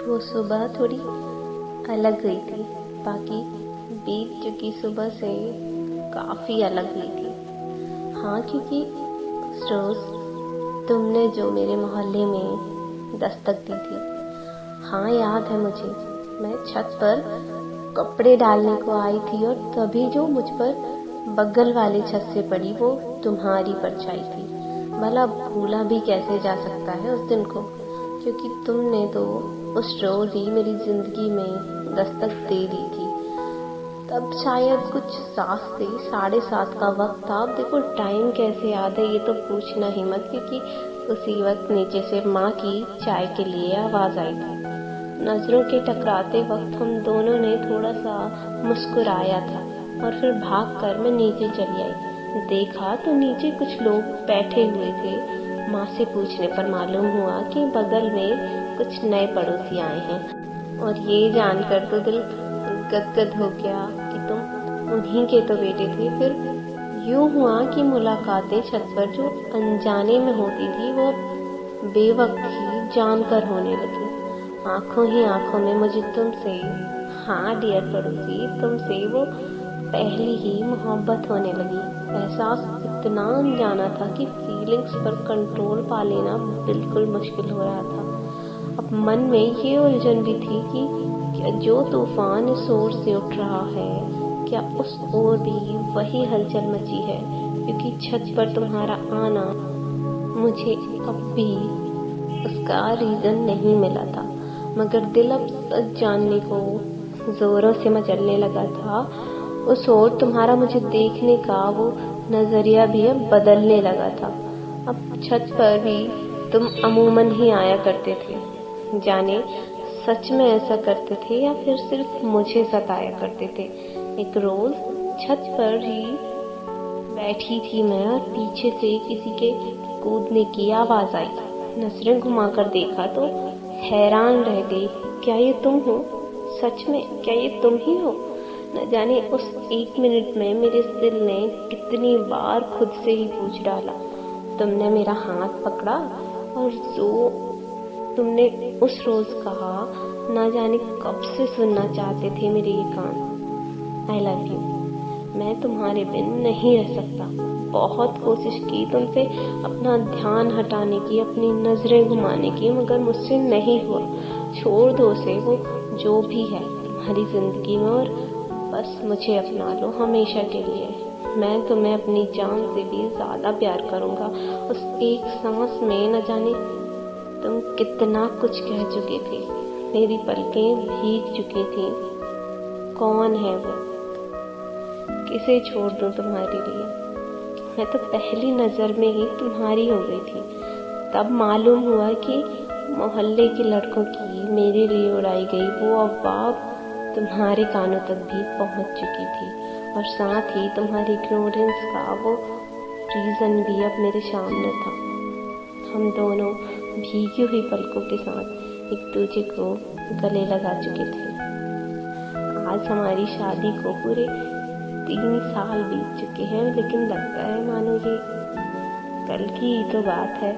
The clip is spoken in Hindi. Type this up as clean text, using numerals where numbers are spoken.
वो सुबह थोड़ी अलग गई थी। बाकी बीत चुकी सुबह से काफ़ी अलग गई थी। हाँ, क्योंकि उस रोज़ तुमने जो मेरे मोहल्ले में दस्तक दी थी, हाँ याद है मुझे। मैं छत पर कपड़े डालने को आई थी और तभी जो मुझ पर बगल वाली छत से पड़ी वो तुम्हारी परछाई थी। भला भूला भी कैसे जा सकता है उस दिन को, क्योंकि तुमने तो उस रोज़ ही मेरी ज़िंदगी में दस्तक दे दी थी। तब शायद कुछ 7 का वक्त था। अब देखो टाइम कैसे याद है ये तो पूछना ही मत, क्योंकि उसी वक्त नीचे से माँ की चाय के लिए आवाज़ आई थी। नज़रों के टकराते वक्त हम दोनों ने थोड़ा सा मुस्कुराया था और फिर भागकर मैं नीचे चली आई। देखा तो नीचे कुछ लोग बैठे हुए थे। माँ से पूछने पर मालूम हुआ कि बगल में कुछ नए पड़ोसी आए हैं, और ये जानकर तो दिल गदगद हो गया कि तुम उन्हीं के तो बेटे थे। फिर यूं हुआ कि मुलाकातें छत पर जो अनजाने में होती थी वो बेवक्त ही जानकर होने लगी। आंखों ही आंखों में मुझे तुमसे, हाँ डियर पड़ोसी, तुमसे वो पहली ही मोहब्बत होने लगी। एहसास इतना अनजाना था कि फीलिंग्स पर कंट्रोल पा लेना बिल्कुल मुश्किल हो रहा था। अब मन में ये उलझन भी थी कि क्या जो तूफान इस ओर से उठ रहा है, क्या उस ओर भी वही हलचल मची है? क्योंकि छत पर तुम्हारा आना मुझे अब भी उसका रीज़न नहीं मिला था, मगर दिल अब सच जानने को ज़ोरों से मचलने लगा था। उस ओर तुम्हारा मुझे देखने का वो नज़रिया भी अब बदलने लगा था। अब छत पर भी तुम अमूमन ही आया करते थे। जाने सच में ऐसा करते थे या फिर सिर्फ मुझे सताया करते थे। एक रोज़ छत पर ही बैठी थी मैं और पीछे से किसी के कूदने की आवाज़ आई। नजरें घुमाकर देखा तो हैरान रह गई। क्या ये तुम हो? सच में क्या ये तुम ही हो? न जाने उस 1 मिनट में मेरे दिल ने कितनी बार खुद से ही पूछ डाला। तुमने मेरा हाथ पकड़ा और जो तुमने उस रोज कहा, न जाने कब से सुनना चाहते थे मेरे ये कान। I love you. मैं तुम्हारे बिन नहीं रह सकता। बहुत कोशिश की तुमसे अपना ध्यान हटाने की, अपनी नजरें घुमाने की, मगर मुझसे नहीं हुआ। छोड़ दो उसे, वो जो भी है तुम्हारी जिंदगी में, और बस मुझे अपना लो हमेशा के लिए। मैं तुम्हें अपनी जान से भी ज़्यादा प्यार करूँगा। उस एक सांस में न जाने तुम कितना कुछ कह चुके थे। मेरी पलकें भीग चुकी थी। कौन है वो? किसे छोड़ दूँ तुम्हारे लिए? मैं तो पहली नज़र में ही तुम्हारी हो गई थी। तब मालूम हुआ कि मोहल्ले के लड़कों की मेरे लिए उड़ाई गई वो अफवाह तुम्हारे कानों तक भी पहुंच चुकी थी, और साथ ही तुम्हारी इग्नोरेंस का वो रीज़न भी अब मेरे सामने था। हम दोनों भीगी हुई पलकों के साथ एक दूसरे को गले लगा चुके थे। आज हमारी शादी को पूरे 3 साल बीत चुके हैं, लेकिन लगता है मानो ये कल की ही तो बात है।